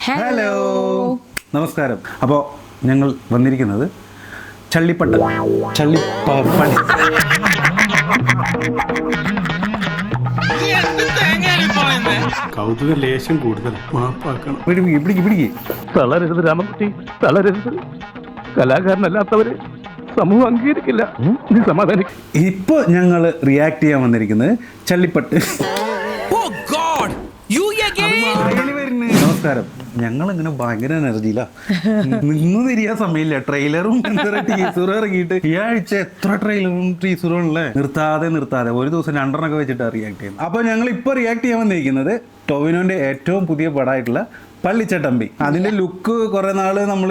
Hello, നമസ്കാരം. അപ്പോൾ ഞങ്ങൾ വന്നിരിക്കുന്നത് ചള്ളിപ്പട്ട ചള്ളിപ്പള്ളി കൗതുക ലേശം കൂടുതൽ മാപ്പാക്കണം. പിടിക്ക്. തളരരുത് രാമൻകുട്ടി, തളരരുത്. കലാകാരനല്ലാത്തവരെ സമൂഹം അംഗീകരിക്കില്ല. നീ സമാധാനിക്കും. ഇപ്പോൾ ഞങ്ങൾ റിയാക്ട് ചെയ്യാൻ വന്നിരിക്കുന്നത് ചള്ളിപ്പട്ട്. നമസ്കാരം. ഞങ്ങളിങ്ങനെ ഭയങ്കര എനർജിയില്ല, നിന്ന് തിരിയാൻ സമയമില്ല. ട്രെയിലറും ടീസറും ഇറങ്ങിയിട്ട് ഈ ആഴ്ച എത്ര ട്രെയിലറും ടീസറും ഉള്ളേ. നിർത്താതെ ഒരു ദിവസം 2 വെച്ചിട്ട് റിയാക്ട് ചെയ്യുന്നത്. അപ്പോൾ ഞങ്ങൾ ഇപ്പോൾ റിയാക്ട് ചെയ്യാൻ വന്നിരിക്കുന്നത് ടോവിനോന്റെ ഏറ്റവും പുതിയ പടമായിട്ടുള്ള പള്ളിച്ചട്ടമ്പി. അതിന്റെ ലുക്ക് കുറെ നാള് നമ്മൾ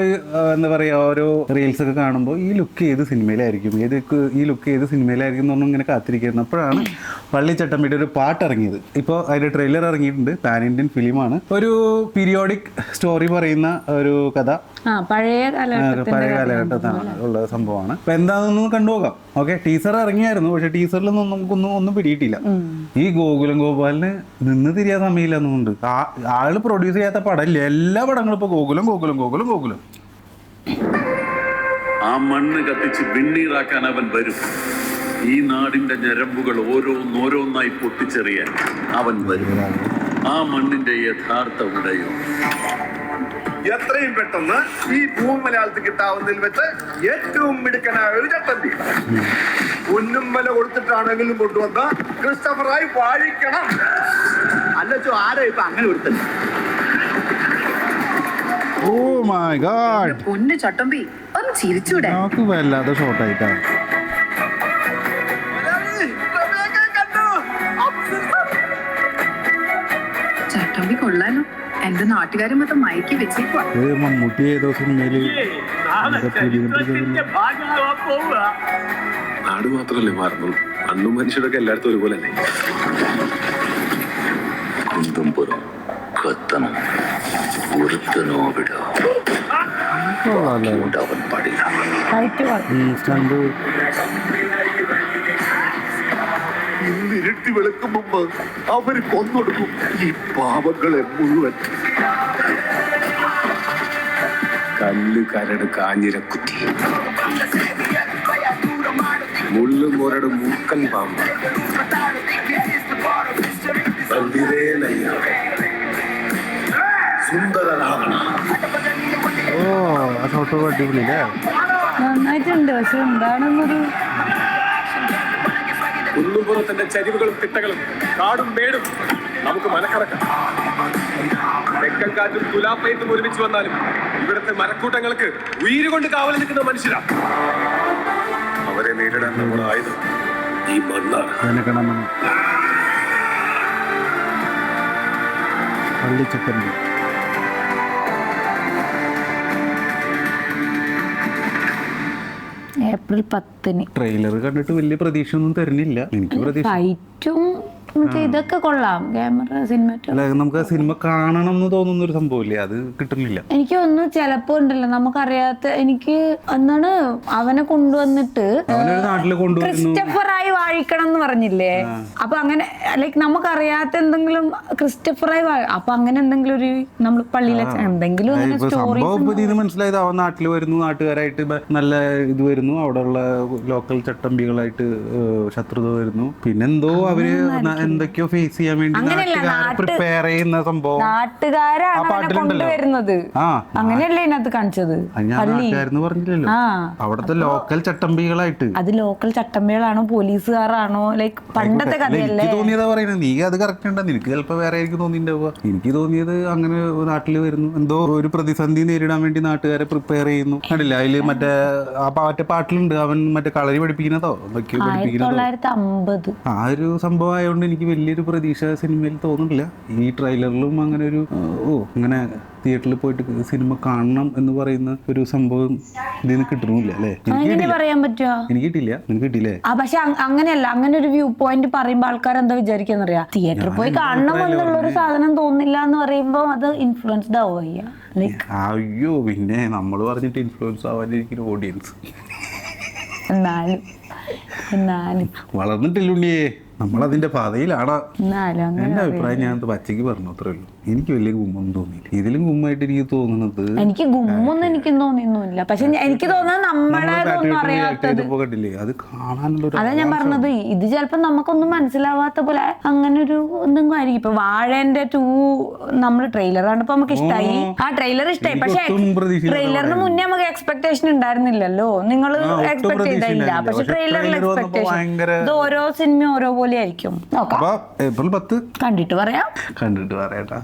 എന്താ പറയാ, ഓരോ റീൽസ് ഒക്കെ കാണുമ്പോൾ ഈ ലുക്ക് ഏത് സിനിമയിലായിരിക്കും എന്ന് പറഞ്ഞ് ഇങ്ങനെ കാത്തിരിക്കുന്നു. അപ്പോഴാണ് പള്ളിച്ചട്ടമ്പിയുടെ ഒരു പാട്ട് ഇറങ്ങിയത്. ഇപ്പോൾ അതിന്റെ ട്രെയിലർ ഇറങ്ങിയിട്ടുണ്ട്. പാൻ ഇന്ത്യൻ ഫിലിമാണ്. ഒരു പീരിയോഡിക് സ്റ്റോറി പറയുന്ന ഒരു കഥ, പഴയ കാലഘട്ടത്താണ് ഉള്ള സംഭവമാണ്. അപ്പൊ എന്താണെന്നൊന്ന് കണ്ടുപോകാം. ഓക്കെ, ടീസർ ഇറങ്ങിയായിരുന്നു, പക്ഷെ ടീസറിൽ ഒന്നും പിടിയിട്ടില്ല. ഈ ഗോകുലം ഗോപാലിന് നിന്ന് തിരിയാൻ സമയമില്ല എന്നുണ്ട്. ആള് പ്രൊഡ്യൂസ് ചെയ്യാത്ത പടമില്ല. എല്ലാ പടങ്ങളും ഇപ്പൊ ഗോകുലം. ആ മണ്ണ് കത്തിച്ച് വെണ്ണീറാക്കാൻ അവൻ വരും. ഈ നാടിന്റെ ഞരമ്പുകൾ ഓരോന്നോരോന്നായി പൊട്ടിച്ചെറിയാൻ അവൻ വരും. ആ മണ്ണിന്റെ യഥാർത്ഥ ഉടയോ എത്രയും പെട്ടെന്ന് ഈ ഭൂമലയാളത്തിൽ കിട്ടാവുന്നതിൽ വെച്ച് ഏറ്റവും മിടുക്കനായ ഒരു ചട്ടമ്പി ഒന്നും വില കൊടുത്തിട്ടാണെങ്കിലും കൊണ്ടുവന്ന ക്രിസ്റ്റഫറായി വാഴിക്കണം. അല്ലച്ചോ, ആരാ ഇപ്പൊ അങ്ങനെ കൊടുത്തത്? ഓ മൈ ഗോഡ്, പൊന്നു ചട്ടമ്പി, ഒന്ന് ചിരിച്ചൂടെ? നമുക്ക് വല്ലാതെ ഷോർട്ടായിട്ടാണ്. ചട്ടമ്പി കൊള്ളാലോ. എന്റെ നാട്ടുകാരും മൊത്തം മയക്കി വെച്ചേക്കുവാ. മമ്മൂട്ടി ഏതോ സിനിമയില് നാട് മാത്രല്ലേ മാറുന്നുള്ളൂ, അന്നും മനുഷ്യരൊക്കെ എല്ലായിടത്തും ഒരുപോലെ അല്ലേ. കുന്തംപുരം കത്തണം, ഒരുത്തനോ വിടോ അവൻ പാടില്ല. ഇരുട്ടി വെളുക്കും മുമ്പ് അവർ കൊന്നൊടുക്കും ഈ പാവങ്ങളെ മുഴുവൻ. കല്ല് കരട് കാഞ്ഞിര കുത്തി, മുള്ളു മുരട് മൂക്കൻ പാമ്പ്, സുന്ദര രാവണ. ഓ, ആ ഷോട്ട് അടിപൊളിയല്ലേ? നന്നായിട്ടുണ്ട്. പക്ഷെ എന്താണെന്നൊരു കുന്നുപുറത്തിന്റെ ചരിവുകളും തിട്ടകളും കാടും മേടും നമുക്ക് മനക്കറക്കാം. തെക്കൻ കാറ്റും തുലാപ്പയത്തും ഒരുമിച്ച് വന്നാലും ഇവിടുത്തെ മരക്കൂട്ടങ്ങൾക്ക് ഉയരുകൊണ്ട് കാവൽ നിൽക്കുന്ന മനുഷ്യരാ. അവരെ നേരിടാൻ നമ്മുടെ ആയുധം ഈ മണ്ണാണ്. പള്ളിച്ചട്ടമ്പി ഏപ്രിൽ 10 ട്രെയിലർ കണ്ടിട്ട് വലിയ പ്രതീക്ഷ ഒന്നും തരുന്നില്ല. എനിക്ക് പ്രതീക്ഷ ഫൈറ്റും ഇതൊക്കെ കൊള്ളാം. ക്യാമറ സിനിമ നമുക്ക് ആ സിനിമ കാണണം എന്ന് തോന്നുന്ന ഒരു സംഭവമില്ലേ, അത് കിട്ടുന്നില്ല. എനിക്ക് ഒന്ന് ചിലപ്പോ ഉണ്ടല്ലോ, നമുക്കറിയാത്ത, എനിക്ക് എന്താണ് അവനെ കൊണ്ടുവന്നിട്ട് നാട്ടില് കൊണ്ടുവരുന്നു, ക്രിസ്റ്റഫറായി വാഴിക്കണം എന്ന് പറഞ്ഞില്ലേ. അപ്പൊ അങ്ങനെ ലൈക്ക് നമുക്കറിയാത്ത എന്തെങ്കിലും ക്രിസ്റ്റഫറായി അപ്പൊ അങ്ങനെ എന്തെങ്കിലും ഒരു നമ്മൾ പള്ളിയിലെ എന്തെങ്കിലും മനസ്സിലായത് അവൻ നാട്ടിൽ വരുന്നു, നാട്ടുകാരായിട്ട് നല്ല ഇത് വരുന്നു, അവിടെയുള്ള ലോക്കൽ ചട്ടമ്പികളായിട്ട് ശത്രുത വരുന്നു. പിന്നെന്തോ അവര് എന്തൊക്കെയോ ഫേസ് ചെയ്യാൻ വേണ്ടി പ്രിപ്പയർ ചെയ്യുന്ന സംഭവം നാട്ടുകാരാണ് കൊണ്ടുവരുന്നത്. അങ്ങനെയല്ലേ ഇതിനകത്ത് കാണിച്ചത്? പറഞ്ഞില്ലല്ലോ, അവിടുത്തെ ലോക്കൽ ചട്ടമ്പികളായിട്ട്. അത് ലോക്കൽ ചട്ടമ്പികളാണോ പോലീസുകാരാണോ? ലൈക്ക് പണ്ടത്തെ കഥയല്ലേ? എനിക്ക് തോന്നിയതാ പറയുന്നത്. നീ അത് കറക്റ്റ് ഉണ്ടോ? നിനക്ക് ചിലപ്പോ വേറെ ആയിരിക്കും തോന്നിണ്ടാവുക. എനിക്ക് തോന്നിയത് അങ്ങനെ നാട്ടിൽ വരുന്നു, എന്തോ ഒരു പ്രതിസന്ധി നേരിടാൻ വേണ്ടി നാട്ടുകാരെ പ്രിപ്പയർ ചെയ്യുന്നു. കണ്ടില്ല അതില് മറ്റേ പാട്ടിലുണ്ട്, അവൻ മറ്റേ കളരി പഠിപ്പിക്കുന്നതോ എന്തൊക്കെയോ പഠിപ്പിക്കുന്നതോ. 1950 ആ ഒരു സംഭവം ആയതുകൊണ്ട് എനിക്ക് വലിയൊരു പ്രതീക്ഷ സിനിമയിൽ തോന്നുന്നില്ല. ഈ ട്രെയിലറിലും അങ്ങനെ ഒരു ഇങ്ങനെ തിയേറ്ററിൽ പോയിട്ട് സിനിമ കാണണം എന്ന് പറയുന്ന ഒരു സംഭവം ഇതിന് കിട്ടണില്ല അല്ലേ? പറയാൻ പറ്റുമോ? എനിക്ക് കിട്ടില്ല. നിനക്ക് കിട്ടില്ലേ? പക്ഷെ അങ്ങനെയല്ല, അങ്ങനെ ഒരു വ്യൂ പോയിന്റ് പറയുമ്പോൾ ആൾക്കാർ എന്താ വിചാരിക്കാന്നറിയാം, തിയേറ്ററിൽ പോയി കാണണം എന്നുള്ള ഒരു സാധനം തോന്നില്ല എന്ന് പറയുമ്പോൾ അത് ഇൻഫ്ലുവൻസ്ഡ് ആവുക. അയ്യോ, പിന്നെ നമ്മൾ പറഞ്ഞിട്ട് ഇൻഫ്ലുവൻസ് ആവാനിരിക്കുന്ന ഓഡിയൻസ് എന്നാലും വളർന്നിട്ടില്ലുണ്ണിയേ, നമ്മളതിന്റെ പാതയിലാണ്. എന്റെ അഭിപ്രായം ഞാൻ പച്ചയ്ക്ക് പറഞ്ഞു, അത്രേ ഉള്ളൂ. എനിക്ക് വലിയ ഗുമ്മൊന്നും തോന്നിയില്ല. ഇതിലും ഗുമ്മായിട്ട് എനിക്ക് തോന്നുന്നത് എനിക്ക് ഗുമ്മൊന്നും എനിക്കും തോന്നിയൊന്നുമില്ല. പക്ഷെ എനിക്ക് തോന്നുന്നത് നമ്മളതൊന്നും അറിയാത്തത് കണ്ടില്ലേ, അത് കാണാനുള്ള അതാ ഞാൻ പറഞ്ഞത്. ഇത് ചിലപ്പോ നമുക്കൊന്നും മനസ്സിലാവാത്ത പോലെ അങ്ങനെ ഒരു എന്തെങ്കിലും ആയിരിക്കും. ഇപ്പൊ വാഴന്റെ 2 നമ്മള് ട്രെയിലർ കണ്ടപ്പോ നമുക്ക് ഇഷ്ടമായി. ആ ട്രെയിലർ ഇഷ്ടമായി. പക്ഷെ ട്രെയിലറിന് മുന്നേ നമുക്ക് എക്സ്പെക്ടേഷൻ ഉണ്ടായിരുന്നില്ലല്ലോ. നിങ്ങൾ എക്സ്പെക്ട് ചെയ്തില്ല. പക്ഷെ ട്രെയിലറിൽ എക്സ്പെക്ടേഷൻ ഇത് ഓരോ സിനിമ ഓരോ പോലെ ആയിരിക്കും. നോക്കാം. ഏപ്രിൽ 10 കണ്ടിട്ട് പറയാം. കണ്ടിട്ട് പറയാട്ടാ.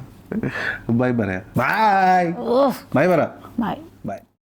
ബൈ പറയാ. ബൈ ബൈ പറ. ബൈ.